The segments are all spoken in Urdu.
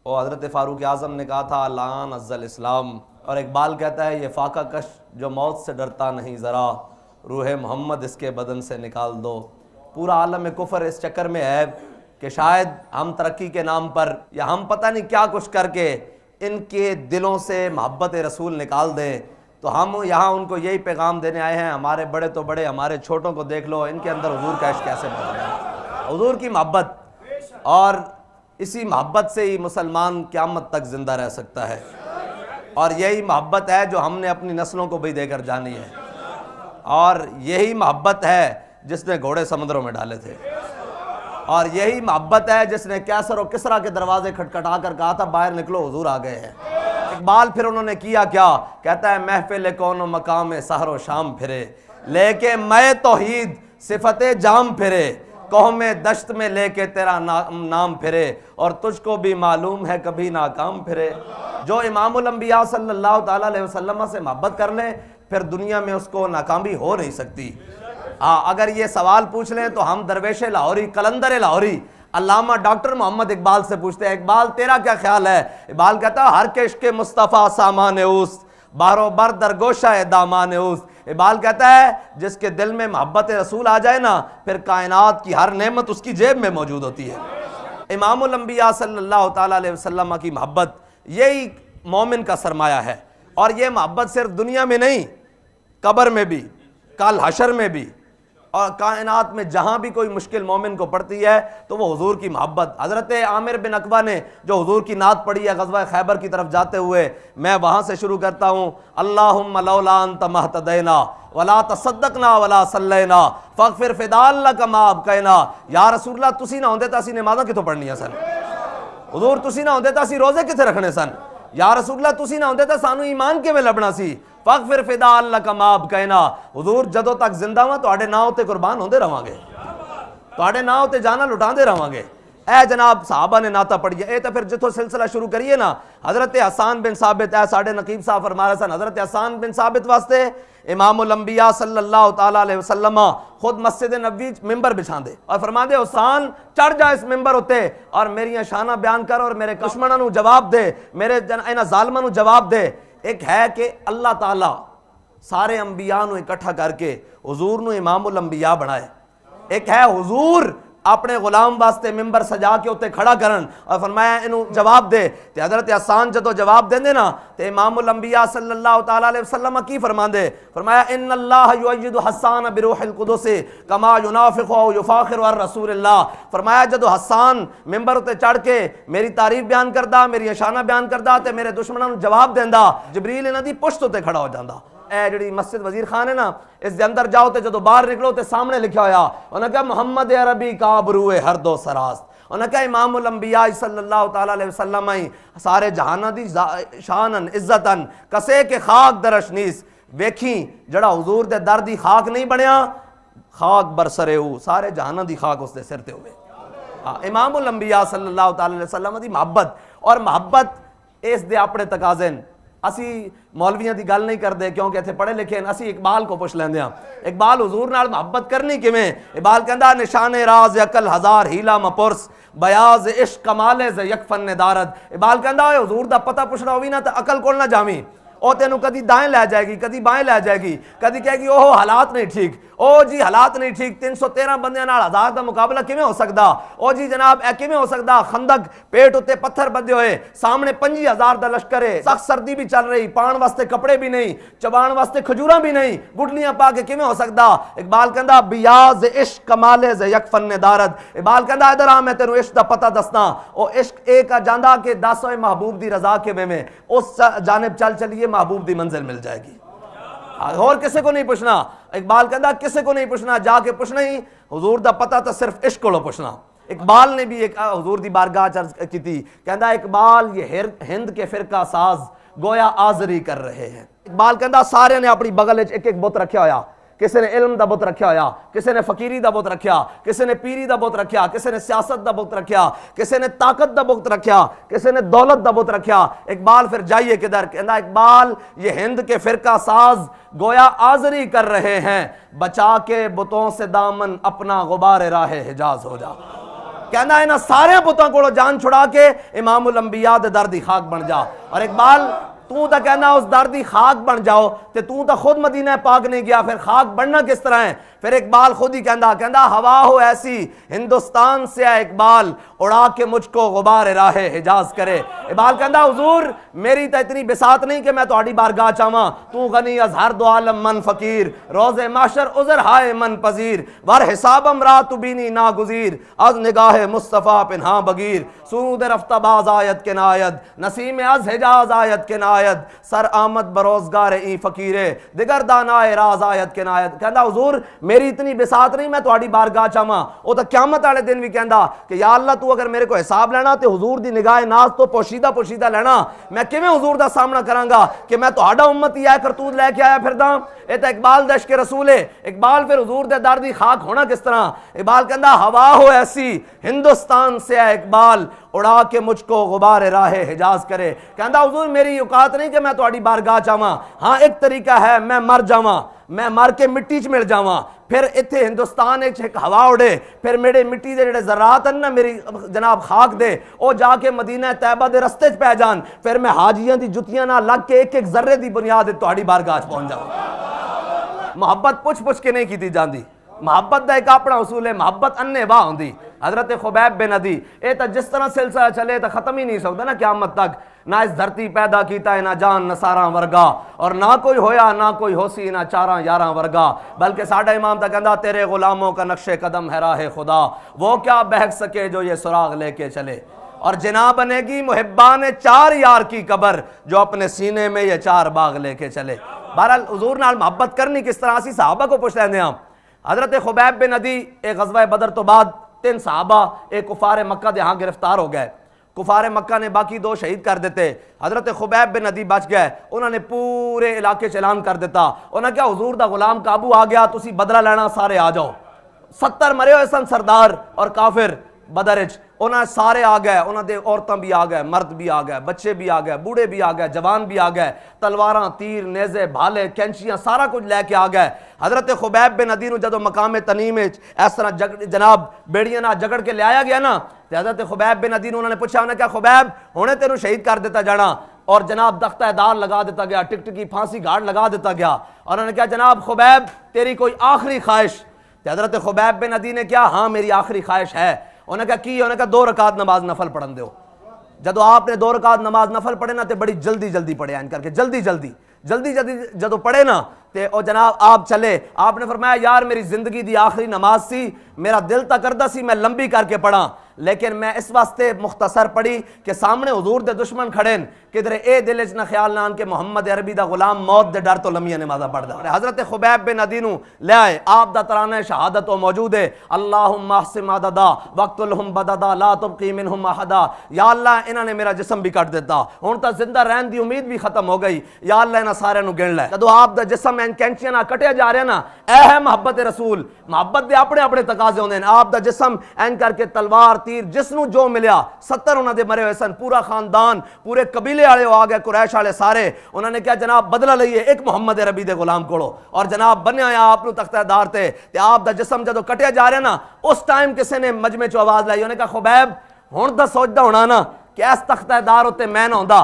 اور حضرت فاروق اعظم نے کہا تھا لعن ازل اسلام، اور اقبال کہتا ہے یہ فاقہ کش جو موت سے ڈرتا نہیں ذرا، روح محمد اس کے بدن سے نکال دو۔ پورا عالم کفر اس چکر میں ہے کہ شاید ہم ترقی کے نام پر یا ہم پتہ نہیں کیا کچھ کر کے ان کے دلوں سے محبت رسول نکال دیں، تو ہم یہاں ان کو یہی پیغام دینے آئے ہیں، ہمارے بڑے تو بڑے، ہمارے چھوٹوں کو دیکھ لو، ان کے اندر حضور کا عشق کیسے بڑھ رہا ہے، حضور کی محبت، اور اسی محبت سے ہی مسلمان قیامت تک زندہ رہ سکتا ہے، اور یہی محبت ہے جو ہم نے اپنی نسلوں کو بھی دے کر جانی ہے، اور یہی محبت ہے جس نے گھوڑے سمندروں میں ڈالے تھے، اور یہی محبت ہے جس نے کیسر و کسرا کے دروازے کھٹکھٹا کر کہا تھا باہر نکلو حضور آ گئے ہیں۔ اقبال پھر انہوں نے کیا کیا، کہتا ہے محفل کون و مقام سحر و شام پھرے، لے کے میں توحید صفت جام پھرے، قوم دشت میں لے کے تیرا نام پھرے، اور تجھ کو بھی معلوم ہے کبھی ناکام پھرے۔ جو امام الانبیاء صلی اللہ تعالیٰ علیہ وسلم سے محبت کر لے پھر دنیا میں اس کو ناکامی ہو نہیں سکتی۔ اگر یہ سوال پوچھ لیں تو ہم درویش لاہوری، قلندر لاہوری، علامہ ڈاکٹر محمد اقبال سے پوچھتے ہیں اقبال تیرا کیا خیال ہے؟ اقبال کہتا ہے ہر کے عشق مصطفیٰ سامان اوست، بارو بر در گوشہ دامان اوست۔ اقبال کہتا ہے جس کے دل میں محبت رسول آ جائے نا پھر کائنات کی ہر نعمت اس کی جیب میں موجود ہوتی ہے۔ امام الانبیاء صلی اللہ تعالیٰ علیہ وسلم کی محبت یہی مومن کا سرمایہ ہے، اور یہ محبت صرف دنیا میں نہیں، قبر میں بھی، کل حشر میں بھی، اور کائنات میں جہاں بھی کوئی مشکل مومن کو پڑتی ہے تو وہ حضور کی محبت۔ حضرت عامر بن عقبہ نے جو حضور کی نعت پڑھی ہے غزوہ خیبر کی طرف جاتے ہوئے، میں وہاں سے شروع کرتا ہوں، اللہم لولا انت مہتدینا ولا تصدقنا ولا صلینا فاغفر فداء لک ما ابقینا۔ یا رسول اللہ تسی نہ ہوندے تا سی نمازاں کتوں پڑھنیاں سن، حضور تسی نہ ہوندے تا سی روزے کتنے رکھنے سن، یا رسول اللہ تسی نہ ہوندے تا سانو ایمان کیویں لبنا سی، فاغفر فداء لک ما ابقینا۔ حضور جدوں تک زندہ ہاں تواڈے نام تے قربان ہوندے رہواں گے، تواڈے نام تے جانا لٹاندے رہواں گے۔ اے جناب صحابہ نے نعتہ پڑھی ہے، اے تو پھر جتوں سلسلہ شروع کریے نا، حضرت حسان بن ثابت ہے ساڈے نقیب صاحب فرما رہے سن، حضرت حسان بن ثابت واسطے امام الانبیاء صلی اللہ تعالیٰ علیہ وسلم خود مسجد نبوی ممبر بچھاندے اور فرماندے حسان چڑھ جا اس ممبر ہوتے اور میریاں شانہ بیان کر اور میرے دشمناں نو جواب دے، میرے انہاں ظالماں نو جواب دے۔ ایک ہے کہ اللہ تعالیٰ سارے انبیاء نو اکٹھا کر کے حضور نو امام الانبیاء بنائے، ایک ہے حضور اپنے غلام واسطے ممبر سجا کے اتنے کھڑا کرن اور فرمایا انہوں جواب دے۔ تے حضرت حسان جدو جواب دیں دے نا تے امام الانبیاء صلی اللہ تعالیٰ علیہ وسلم کی فرمان دے، فرمایا ان اللہ یؤید حسان بروح القدس کما ینافق و یفاخر الرسول اللہ۔ فرمایا جدو حسان ممبر اتنے چڑھ کے میری تعریف بیان کردہ، میری شانہ بیان کردہ تے میرے دشمنوں جواب دیندہ، جبریل انہاں دی پشت اتنے کھڑا ہو جاندہ۔ اے جڑی مسجد وزیر خان ہے نا اس دے اندر جاؤ تے جدو باہر نکلو تے سامنے لکھا ہویا انہوں نے کہا محمد عربی کا بروئے ہر دو سراست، انہوں نے کہا امام الانبیاء صلی اللہ تعالیٰ علیہ وسلم سارے جہانہ دی شانن عزتن کسے کے خاک درش نیس ویکھیں جڑا حضور دے در دی خاک نہیں بنیا خاک برسرے ہو سارے جہانہ دی خاک اس دے سر تے ہوئے۔ امام الانبیاء صلی اللہ تعالیٰ علیہ وسلم دی محبت، اور محبت اس دے اپنے تقاضے اسی مولویاں دی گل نہیں کردے کیونکہ اتنے پڑھے لکھے ہیں، اسی اقبال کو پوچھ لیندے ہاں اقبال حضور نال محبت کرنی کیویں؟ اقبال کہندا نشان راز عقل ہزار ہیلا مپرس بیاض عشق کمال ز یک فن دارد۔ اقبال کہندا اوے حضور دا پتہ پوچھنا ہووی نا تے عقل کول نہ جاویں، او تینوں کدی دائیں لے جائے گی کدی بائیں لے جائے گی، کدی کہے گی اوہ حالات نہیں ٹھیک، او جی حالات نہیں ٹھیک، 313 بندیاں نال ہزار دا مقابلہ کیویں ہو سکدا، او جی جناب اے کیویں ہو سکدا، خندق پیٹ اتے پتھر بندے ہوئے سامنے 25,000 دا لشکر ہے، سخت سردی بھی چل رہی، پان واسطے کپڑے بھی نہیں، چبان واسطے کھجوراں بھی نہیں، گڈلیاں پا کے کیویں ہو سکدا۔ اقبال کہندا بیاض عشق کمال ز یک فن دارد۔ اقبال کہندا ادھر آ میں تینوں عشق دا پتہ دسنا، او عشق ایک جاندا کہ 10 محبوب دی رضا کے میں اس جانب چل چلیے محبوب دی منزل مل جائے گی، اور کسے کو نہیں پوچھنا۔ اقبال کہندا کسے کو نہیں پوچھنا، جا کے پوچھنا ہی حضور دا پتہ تو صرف عشق کو پوچھنا۔ اقبال نے بھی ایک حضور دی بارگاہ عرض کی تھی، کہندا اقبال یہ ہند کے فرقہ ساز گویا آزری کر رہے ہیں۔ اقبال کہندا سارے نے اپنی بغل ایک ایک بت رکھیا ہویا، کسی نے علم دا بت رکھیا ہویا، کسی نے فقیری دا بت رکھیا، کسی نے پیری دا بت رکھیا، کسی نے سیاست دا بت رکھیا، کسی نے طاقت دا بت رکھیا، کسی نے دولت دا بت رکھیا۔ اقبال پھر جائیے کدھر، کہندا اقبال یہ ہند کے فرقہ ساز گویا آزری کر رہے ہیں، بچا کے بتوں سے دامن اپنا غبار راہ حجاز ہو جا۔ کہنا ہے نا سارے پتوں کو جان چھڑا کے امام الانبیاء دے در دی خاک بن جا. اور اقبال تو تا کہنا اس در دی خاک بن جاؤ تے تو تا خود مدینہ پاک نہیں گیا، پھر خاک بننا کس طرح ہے؟ پھر اقبال خود ہی کہندا ہوا ہو ایسی ہندوستان سے ہے اقبال، اڑا کے مجھ کو غبار راہ حجاز کرے. اقبال کہندا حضور میری تا اتنی بساط نہیں کہ میں تہاڈی بارگاہ چاواں، تو غنی از ہر دو عالم من فقیر، روز محشر عذر ہائے من پذیر، ور حسابم را تو بینی ناگزیر، از نگاہ مصطفیٰ پنہاں بگیر، سود رفتہ باز آیت کے ناید، نسیم از حجاز آیت کے ناید، سر آمد بروزگار ای فقیرے، دگر دانائے راز آیت کے ناید. کہندا حضور میری اتنی بساط نہیں میں تہاڈی بارگاہ چاواں. او تا قیامت والے دن بھی کہندا کہ یا اللہ تو اگر میرے کو حساب لینا تے حضور دی نگاہ ناز تو پوشیدہ لینا، میں کیویں حضور دا سامنا کراں گا کہ میں تہاڈا امتی ہے کرتوت لے کے آیا پھردا. اے تے اقبال دش کے رسول ہے. اقبال پھر حضور دے در دی خاک ہونا کس طرح؟ اقبال کہندا ہوا ہو ایسی ہندوستان سے ہے اقبال، اڑا کے مجھ کو غبار راہ حجاز کرے. کہندا حضور میری اوقات نہیں کہ میں تہاڈی بارگاہ چاواں، ہاں ایک طریقہ ہے میں مر جاواں، میں مر کے مٹی چ مل جاواں، پھر اتھے ہندوستان ایک ہوا اڑے، پھر میرے مٹی دے جڑے ذرات ہیں نا میری جناب خاک دے او جا کے مدینہ طیبہ دے رستے چ پہ جان، پھر میں حاجیاں دی جتیاں نہ لگ کے ایک ذرے دی بنیاد تہاڈی بارگاہ چ پہنچ جاواں. محبت پوچھ کے نہیں کیتی جاندی. محبت دا ایک اپنا اصول ہے، محبت انے واہ ہوندی. حضرت خبیب بن عدی اے تا جس طرح سلسلہ چلے تا ختم ہی نہیں سکتا نا قیامت تک. نہ اس دھرتی پیدا کیتا ہے نہ جان نہ ساراں ورگا، اور نہ کوئی ہویا نہ کوئی ہوسی نہ چاراں یاراں ورگا. بلکہ ساڈا امام تا کہندا تیرے غلاموں کا نقش قدم ہے راہ خدا، وہ کیا بہک سکے جو یہ سراغ لے کے چلے. اور جناب بنے گی محبان چار یار کی قبر، جو اپنے سینے میں یہ چار باغ لے کے چلے. بہرحال حضور نال محبت کرنی کس طرح اسی صحابہ کو پوچھ لیندے ہاں. حضرت خبیب بن عدی ایک غزوہ بدر تو بعد 3 صحابہ ایک کفار مکہ دے ہاں گرفتار ہو گئے. کفار مکہ نے باقی 2 شہید کر دیتے. حضرت خبیب بن عدی بچ گئے. انہوں نے پورے علاقے چ اعلان کر دیتا، انہوں نے کہا حضور دا غلام قابو آ گیا، تسی بدلہ لینا سارے آ جاؤ. 70 مرے ہوئے سن سردار اور کافر بدر وچ، انہاں سارے آ گئے، انہاں دے عورتاں بھی آ گئے، مرد بھی آ گئے، بچے بھی آ گئے، بوڑھے بھی آ گئے، جوان بھی آ گئے، تلواراں تیر نیزے بھالے کینچیاں سارا کچھ لے کے آ گئے. حضرت خبیب بن عدی نو جدو مقام تنیم اس طرح جناب بیڑیاں نہ جگڑ کے لے آیا گیا نا، تے حضرت خبیب بن عدی نو انہوں نے پوچھا، انہوں نے کہا خبیب ہونے تینوں شہید کر دیتا جانا، اور جناب تختہ دار لگا دیتا گیا، ٹکٹ کی پھانسی گھاٹ لگا دیتا گیا. اور انہوں نے کہا جناب خبیب تیری کوئی آخری خواہش؟ تے حضرت خبیب بن عدی نے کہا ہاں میری آخری خواہش ہے. انہوں نے کہا کی؟ انہوں نے کہا 2 رکعت نماز نفل پڑھن دیو. جدو آپ نے 2 رکعت نماز نفل پڑھے نا تے بڑی جلدی پڑھے ان کر کے جلدی جدو پڑھے نا تے او جناب آپ چلے. آپ نے فرمایا یار میری زندگی دی آخری نماز سی، میرا دل تا کردہ سی میں لمبی کر کے پڑھاں، لیکن میں اس واسطے مختصر پڑھی کہ سامنے حضور دے دشمن کھڑے کدھر اے دل وچ نہ خیال نہ آن کہ محمد عربی دا غلام موت دے ڈر تو لمیاں نمازاں پڑھدا. حضرت خبیب بن عدی نو لے آئے، آپ دا ترانہ شہادت او موجود ہے، اللہم احسم عددا وقتلہم بددا لا تبقی منہم احدا. یا اللہ انہاں نے میرا جسم بھی کٹ دیتا، ہن تا زندہ رہن دی امید بھی ختم ہو گئی، یا اللہ انہاں سارے نو گن لے. جدو آپ دا جسم این کینچیاں نہ کٹیا جا رہا نا، اے ہے محبت رسول. محبت دے اپنے اپنے تقاضے ہوندے ہیں. آپ دا جسم این کر کے تلوار تیر جس نو جو ملیا، 70 انہاں دے مرے ہوئے سن، پورا خاندان پورے قبیلے والے آ گئے، قریش والے سارے. انہوں نے کہا جناب بدلہ لئیے ایک محمد عربی دے غلام کولو، اور جناب بنیا آیا آپ نو تختہ دار تے آپ دا جسم جدو کٹیا جا رہا نا، اس ٹائم کسی نے مجمع چو آواز لائی. انہوں نے کہا خبیب ہن دا سوچدا ہونا نا کہ اس تختہ دار ہوتے میں نہ ہوندا،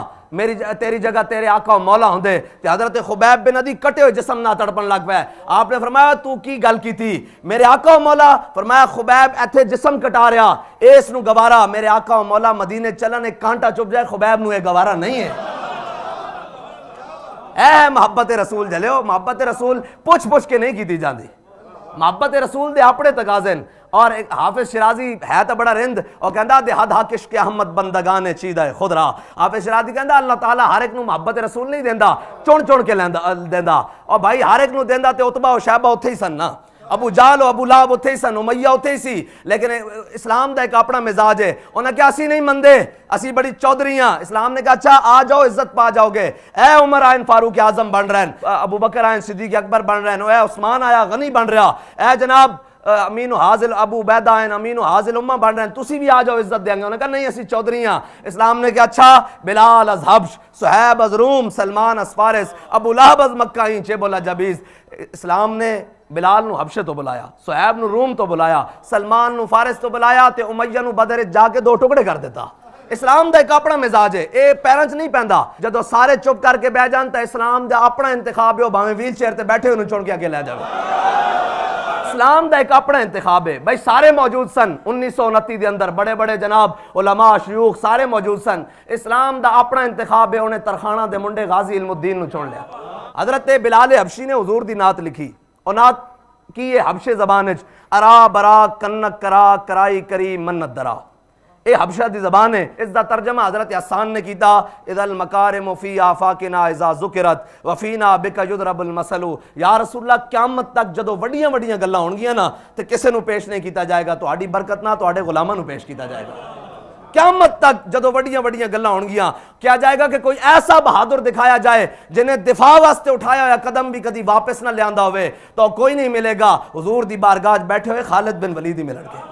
تیری جگہ تیرے آقا و مولا ہوندے. تے حضرت خبیب بن عدی کٹے ہوئے جسم نہ تڑپن لگ پے. آپ نے فرمایا تو کی گل کی تھی؟ میرے آقا و مولا؟ فرمایا خبیب ایتھے جسم کٹا رہا اس نو گوارا، میرے آقا و مولا مدینے چلن ایک کانٹا چپ جائے خبیب نو یہ گوارا نہیں ہے. اے محبت رسول جلیو. محبت رسول پوچھ کے نہیں کیتی جاندی. محبت رسول دے اپنے تقاضے. اور ایک حافظ شرازی ہے تو بڑا رند اور کہندا دے حد حق عشق احمد بندگان چیدہ خود را. حافظ شرازی کہندا اللہ تعالیٰ ہر ایک نو محبت رسول نہیں دیندا، چون کے دیندا. اور بھائی ہر ایک نو دیندا تے عتبہ و شیبہ اتھے ہی سن نا، ابو جال و ابو لہب اتھے ہی سن، امیہ اتھے ہی سی. لیکن اسلام دا ایک اپنا مزاج ہے. انہاں کہا اسی نہیں مندے، اسی بڑی چودھریاں. اسلام نے کہا اچھا آ جاؤ عزت پا جاؤ گے. اے عمر آئین فاروق اعظم بن رہے ہیں، ابو بکر آئین صدیق اکبر بن رہے ہیں، اے عثمان آیا غنی بن رہا، اے جناب امین و حاضل ابو عبیدہ ہیں امین و حاضل امہ بن رہے ہیں، تسی بھی آ جاؤ عزت دیں گے. انہوں نے کہا نہیں اسی چودھریاں. اسلام نے کہا اچھا بلال از حبش، صہیب از روم، سلمان از فارس، ابو لہب از مکہ ہی چے بولا جبیز. اسلام نے بلال نو حبشے تو بلایا، صہیب نو روم تو بلایا، سلمان نو فارس تو بلایا تے امیہ نو بدر جا کے 2 ٹکڑے کر دیتا۔ اسلام دا ایک اپنا مزاج ہے، اے پیرنٹس نہیں پیندا جدو سارے چپ کر کے بیٹھ جان تے اسلام دا اپنا انتخاب ہے، بھاویں ویل چیئر تے بیٹھے انہوں چن کے اگے لے جاوے۔ اسلام دا ایک اپنا انتخاب ہے، بھائی سارے موجود سن 1929 دے اندر، بڑے بڑے جناب علماء شیوخ سارے موجود سن، اسلام دا اپنا انتخاب ہے، انہیں ترخانہ دے منڈے غازی علم الدین نو چن لیا۔ حضرت بلال حبشی نے حضور دی نعت لکھی، اور نعت کی یہ حبشے زبان وچ ارا برا کنک کرا کرائی کری منت درا، اے حبشہ دی زبان ہے۔ اس دا ترجمہ حضرت حسان نے کیتا، اذا المکارم فی آفاقنا اذا ذکرت وفینا بک یضرب المثل، یا رسول اللہ قیامت تک جدو وڈیاں وڈیاں گلاں ہون گیاں نا تے کسے نو پیش نہیں کیتا جائے گا، تہاڈی برکت نہ تہاڈے غلاماں نو پیش کیتا جائے گا۔ قیامت تک جدو وڈیاں وڈیاں گلاں ہون گیاں، کیا جائے گا کہ کوئی ایسا بہادر دکھایا جائے جنہیں دفاع واسطے اٹھایا ہوا قدم بھی کدی واپس نہ لیاندا ہوئے، تو کوئی نہیں ملے گا حضور دی بارگاہ بیٹھے ہوئے خالد بن ولید ہی ملن گے،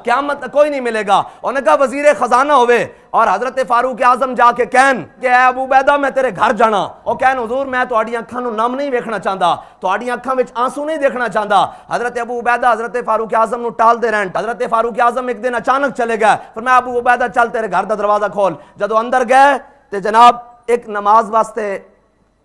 قیامت کوئی نہیں ملے گا۔ انہوں نے کہا وزیر خزانہ ہوئے اور حضرت فاروق اعظم جا کے کہن کہ اے ابو عبیدہ میں تیرے گھر جانا، او کہن حضور میں تہاڈی اکھاں نو نم نہیں ویکھنا چاہندا، تہاڈی اکھاں وچ آنسو نہیں دیکھنا چاہندا۔ حضرت ابو عبیدہ حضرت فاروق اعظم نو ٹال دے رہن، حضرت فاروق اعظم ایک دن اچانک چلے گئے، فرمایا ابو عبیدہ چل تیرے گھر دا دروازہ کھول۔ جدو اندر گئے تے جناب ایک نماز واسطے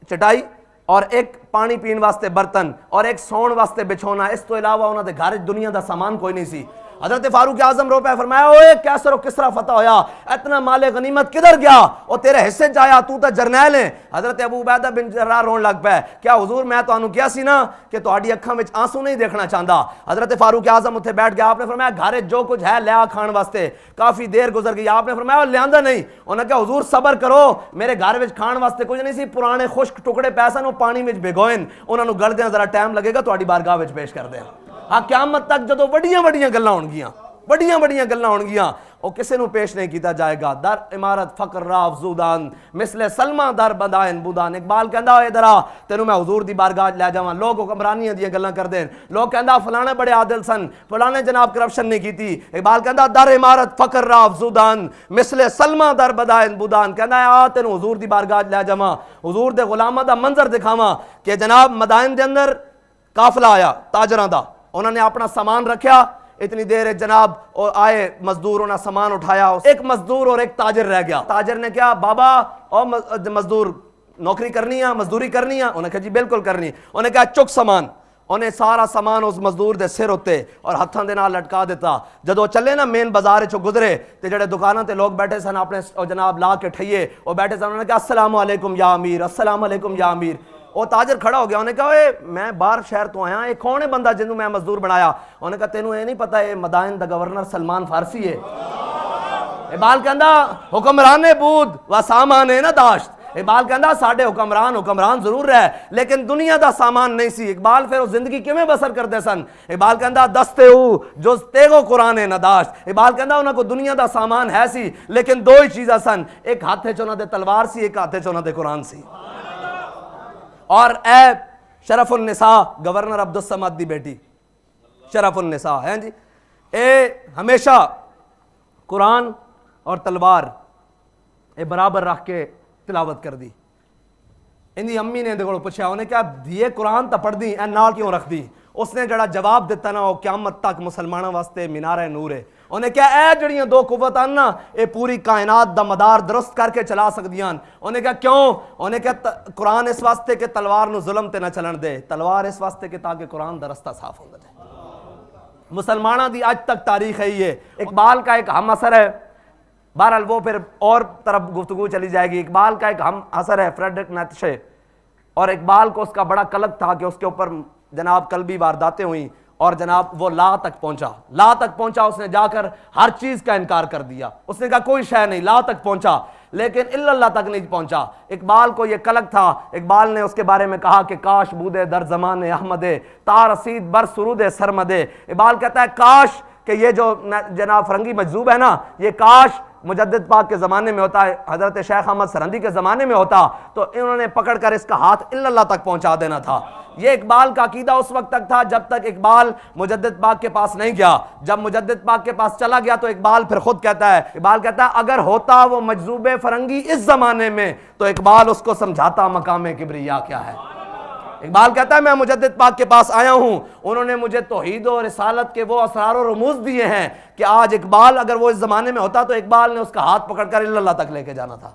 چٹائی اور ایک پانی پین واسطے برتن اور ایک سون واسطے بچھونا، اس تو علاوہ انہاں دے گھر دنیا دا سامان کوئی نہیں سی۔ حضرت فاروق اعظم رو پہ فرمایا اوے کیسر و کسرا فتح ہویا، اتنا مال غنیمت کدھر گیا، او تیرے حصے جایا، تو تے جرنیل ہے۔ حضرت ابو عبیدہ بن جراح رون لگ پے، کیا حضور میں تانوں کیا سی نا کہ تہاڈی اکھاں وچ آنسو نہیں دیکھنا چاہندا۔ حضرت فاروق اعظم اتھے بیٹھ گیا، آپ نے فرمایا گھر جو کچھ ہے لیا کھان واسطے، کافی دیر گزر گئی، آپ نے فرمایا لیاندا نہیں، انہوں نے کہا حضور صبر کرو، میرے گھر وچ کھان واسطے کچھ نہیں سی، پرانے خشک ٹکڑے پیسے نو پانی وچ بھگوئن، انہاں نو گل دیاں ذرا ٹائم لگے گا، تہاڈی بارگاہ وچ پیش کر دیاں۔ ہاں قیامت تک جدوں وڈیاں وڈیاں گلاں ہون گیاں، بڑیاں بڑیاں گلاں ہون گیاں، او کسے نو پیش نہیں کیتا جائے گا۔ در عمارت فقر را افزودان مثل سلمہ در بدائن بودان، اقبال کہندا اے درا تینوں میں حضور دی بارگاہ لے جاواں، لوگ حکمرانیاں دیاں گلاں کر دین، لوگ کہندا فلانے بڑے عادل سن، فلانے جناب کرپشن نہیں کیتی، اقبال کہندا در عمارت فقر را افزودان مثل سلمہ در بدائن بودان، کہندا آ تینوں حضور دی بارگاہ لے جاواں، حضور دے غلاماں دا منظر دکھاواں کہ جناب مدائن دے اندر قافلہ آیا تاجراں دا، انہوں نے اپنا سامان رکھیا، اتنی دیر جناب اور آئے مزدور، انہاں سامان اٹھایا، ایک مزدور اور ایک تاجر رہ گیا۔ تاجر نے کہا بابا او مزدور نوکری کرنی ہے، مزدوری کرنی ہے؟ انہوں نے کہا جی بالکل کرنی۔ انہوں نے کہا چک سامان، انہیں سارا سامان اس مزدور دے سر ہوتے اور ہتھاں دے نال لٹکا دیتا۔ جدو چلے نا مین بازار چو گزرے تے جڑے دکاناں تے لوگ بیٹھے سن اپنے جناب لا کے ٹھئیے وہ بیٹھے سن، انہوں نے کہا السلام علیکم یا امیر، السلام علیکم یا امیر۔ وہ تاجر کھڑا ہو گیا، انہوں نے کہا اے میں باہر شہر تو آیا، یہ کون ہے بندہ جنوں میں مزدور بنایا؟ انہوں نے کہا تینوں یہ نہیں پتا یہ مدائن دا گورنر سلمان فارسی ہے۔ اقبال کہندا حکمران بود و سامان نہ داشت، اقبال کہندا ساڈے حکمران ضرور رہے لیکن دنیا دا سامان نہیں سی۔ اقبال پھر وہ زندگی کیویں بسر کرتے سن؟ اقبال کہندا دستے ہو جو تیگو قرآن نہ داشت، اقبال کہندا انہاں کو دنیا دا سامان ہے سی لیکن دو ہی چیزاں سن، ایک ہاتھ چ انہاں دے تلوار سی، ایک ہاتھ چ انہاں دے قرآن سی۔ اور اے شرف النساء گورنر عبدالصمد دی بیٹی شرف النساء ہیں جی، اے ہمیشہ قرآن اور تلوار اے برابر رکھ کے تلاوت کر دی۔ اندی امی نے اندے کو پوچھا، انہیں کہا دیئے قرآن تا پڑھ دی اے نال کیوں رکھ دی؟ اس نے جڑا جواب دیتا نا وہ قیامت تک مسلمانوں واسطے مینار نور ہے۔ انہیں کہا اے جڑیاں دو قوتاں نا اے پوری کائنات دا مدار درست کر کے چلا سکدیاں۔ انہیں کہا کیوں؟ انہیں کہا قرآن اس واسطے کہ تلوار نو ظلم تے نہ چلن دے، تلوار اس واسطے کہ تاکہ قرآن دا رستہ صاف ہوندا جائے۔ مسلمانوں دی آج تک تاریخ ہے یہ۔ اقبال کا ایک ہم اثر ہے، بہرحال وہ پھر اور طرف گفتگو چلی جائے گی۔ اقبال کا ایک ہم اثر ہے فریڈرک نیتشے، اور اقبال کو اس کا بڑا قلق تھا کہ اس کے اوپر جناب قلبی وارداتیں ہوئیں اور جناب وہ لا تک پہنچا، اس نے جا کر ہر چیز کا انکار کر دیا، اس نے کہا کوئی شے نہیں، لا تک پہنچا لیکن الا اللہ تک نہیں پہنچا۔ اقبال کو یہ قلق تھا، اقبال نے اس کے بارے میں کہا کہ کاش بودے در زمان احمد تا رسید بر سرود سرمد۔ اقبال کہتا ہے کاش کہ یہ جو جناب فرنگی مجذوب ہے نا، یہ کاش مجدد پاک کے زمانے میں ہوتا ہے، حضرت شیخ احمد سرہندی کے زمانے میں ہوتا تو انہوں نے پکڑ کر اس کا ہاتھ الا اللہ تک پہنچا دینا تھا۔ یہ اقبال کا عقیدہ اس وقت تک تھا جب تک اقبال مجدد پاک کے پاس نہیں گیا۔ جب مجدد پاک کے پاس چلا گیا تو اقبال پھر خود کہتا ہے اگر ہوتا وہ مجذوب فرنگی اس زمانے میں تو اقبال اس کو سمجھاتا مقام کبریا کیا ہے۔ اقبال کہتا ہے میں مجدد پاک کے پاس آیا ہوں، انہوں نے مجھے توحید و رسالت کے وہ اسرار و رموز دیے ہیں کہ آج اقبال اگر وہ اس زمانے میں ہوتا تو اقبال نے اس کا ہاتھ پکڑ کر اللہ تک لے کے جانا تھا۔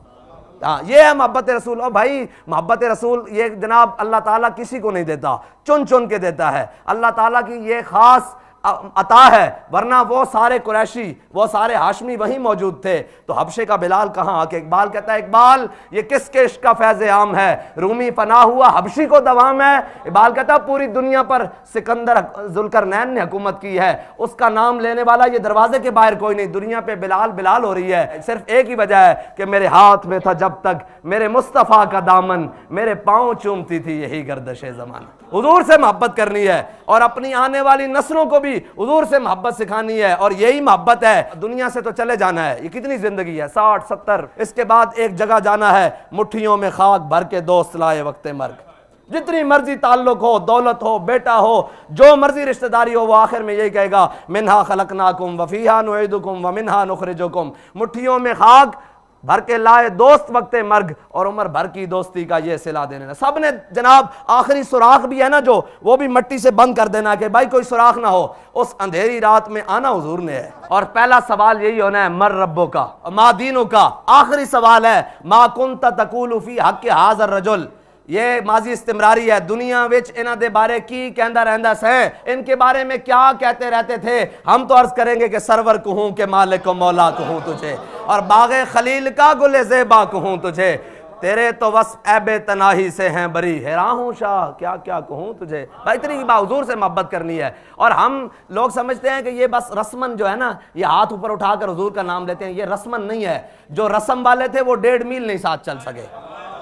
یہ ہے محبت رسول۔ اور بھائی محبت رسول یہ جناب اللہ تعالیٰ کسی کو نہیں دیتا، چن چن کے دیتا ہے، اللہ تعالیٰ کی یہ خاص عطا ہے، ورنہ وہ سارے قریشی، وہ سارے ہاشمی وہیں موجود تھے، تو حبشے کا بلال کہاں آ کے اقبال کہتا ہے اقبال یہ کس کے عشق کا فیض عام ہے، رومی پناہ ہوا حبشی کو دوام ہے۔ اقبال کہتا ہے پوری دنیا پر سکندر ذوالقرنین نے حکومت کی ہے، اس کا نام لینے والا یہ دروازے کے باہر کوئی نہیں، دنیا پہ بلال بلال ہو رہی ہے، صرف ایک ہی وجہ ہے کہ میرے ہاتھ میں تھا جب تک میرے مصطفیٰ کا دامن، میرے پاؤں چومتی تھی یہی گردش زمانہ۔ حضور سے محبت کرنی ہے اور اپنی آنے والی نسلوں کو بھی حضور سے محبت سکھانی ہے، اور یہی محبت ہے۔ دنیا سے تو چلے جانا ہے، یہ کتنی زندگی ہے، 60 70، اس کے بعد ایک جگہ جانا ہے، مٹھیوں میں خاک بھر کے دوست لائے وقت مرگ۔ جتنی مرضی تعلق ہو، دولت ہو، بیٹا ہو، جو مرضی رشتہ داری ہو، وہ آخر میں یہی کہے گا منہا خلقناکم وفیہا نعیدکم ومنہا نخرجکم۔ مٹھیوں میں خاک بھر کے لائے دوست وقت مرگ، اور عمر بھر کی دوستی کا یہ صلہ دینا۔ سب نے جناب آخری سوراخ بھی ہے نا جو، وہ بھی مٹی سے بند کر دینا کہ بھائی کوئی سوراخ نہ ہو، اس اندھیری رات میں آنا حضور نے ہے۔ اور پہلا سوال یہی ہونا ہے مر ربو کا ما دینو کا، آخری سوال ہے ما کنت تقول فی حق ھذا الرجل۔ یہ ماضی استمراری ہے، دنیا وچ انہاں دے بارے کی کہندا رہندا سے، ان کے بارے میں کیا کہتے رہتے تھے، ہم تو عرض کریں گے کہ سرور کہوں کہ مالک و مولا کہوں تجھے، اور باغ خلیل کا گل زیبا کہوں تجھے، تیرے تو وصف عیب تناہی سے ہیں بری، حیران ہوں شاہ کیا کیا کہوں تجھے۔ بھائی اتنی حضور سے محبت کرنی ہے، اور ہم لوگ سمجھتے ہیں کہ یہ بس رسمن جو ہے نا، یہ ہاتھ اوپر اٹھا کر حضور کا نام لیتے ہیں، یہ رسمن نہیں ہے۔ جو رسم والے تھے وہ 1.5 میل نہیں ساتھ چل سکے،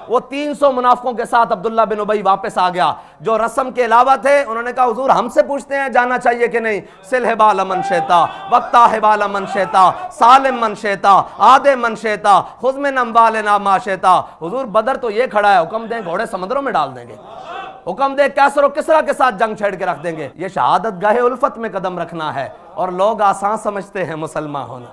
وہ 300 منافقوں کے ساتھ عبداللہ بن ابی واپس آ گیا۔ جو رسم کے علاوہ تھے انہوں نے کہا حضور ہم سے پوچھتے ہیں جانا چاہیے کہ نہیں، سل حبال من شیتا وقتا حبال من شیتا سالم من شیتا آدے من شیتا خذ من اموالنا ما شیتا۔ حضور بدر تو یہ کھڑا ہے، حکم دیں گھوڑے سمندروں میں ڈال دیں گے، حکم دیں کیسر و کسرا کے ساتھ جنگ چھیڑ کے رکھ دیں گے۔ یہ شہادت گاہ الفت میں قدم رکھنا ہے، اور لوگ آسان سمجھتے ہیں مسلمان ہونا۔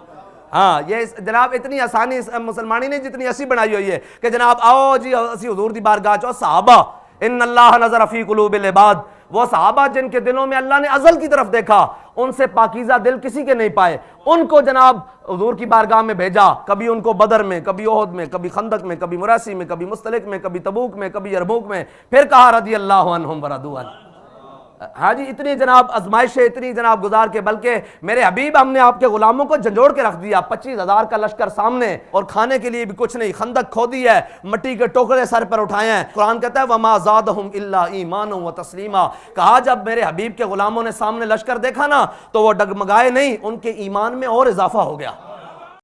ہاں یہ جناب اتنی آسانی مسلمانی نہیں جتنی اسی بنائی ہوئی ہے کہ جناب آؤ جی اسی حضور دی بارگاہ چو صحابہ ان اللہ نظر فی قلوب العباد، وہ صحابہ جن کے دلوں میں اللہ نے ازل کی طرف دیکھا، ان سے پاکیزہ دل کسی کے نہیں پائے، ان کو جناب حضور کی بارگاہ میں بھیجا، کبھی ان کو بدر میں، کبھی احد میں، کبھی خندق میں، کبھی مراسی میں، کبھی مستلق میں، کبھی تبوک میں، کبھی یرموک میں، پھر کہا رضی اللہ عنہم ورضوا عنہ۔ ہاں جی اتنی جناب آزمائشیں، اتنی جناب گزار کے، بلکہ میرے حبیب ہم نے آپ کے غلاموں کو جھنجھوڑ کے رکھ دیا، 25,000 کا لشکر سامنے، اور کھانے کے لیے بھی کچھ نہیں، خندق کھودی ہے، مٹی کے ٹوکرے سر پر اٹھائے ہیں۔ قرآن کہتا ہے وما زادہم الا ایمانا وتسلیما، کہا جب میرے حبیب کے غلاموں نے سامنے لشکر دیکھا نا تو وہ ڈگمگائے نہیں، ان کے ایمان میں اور اضافہ ہو گیا۔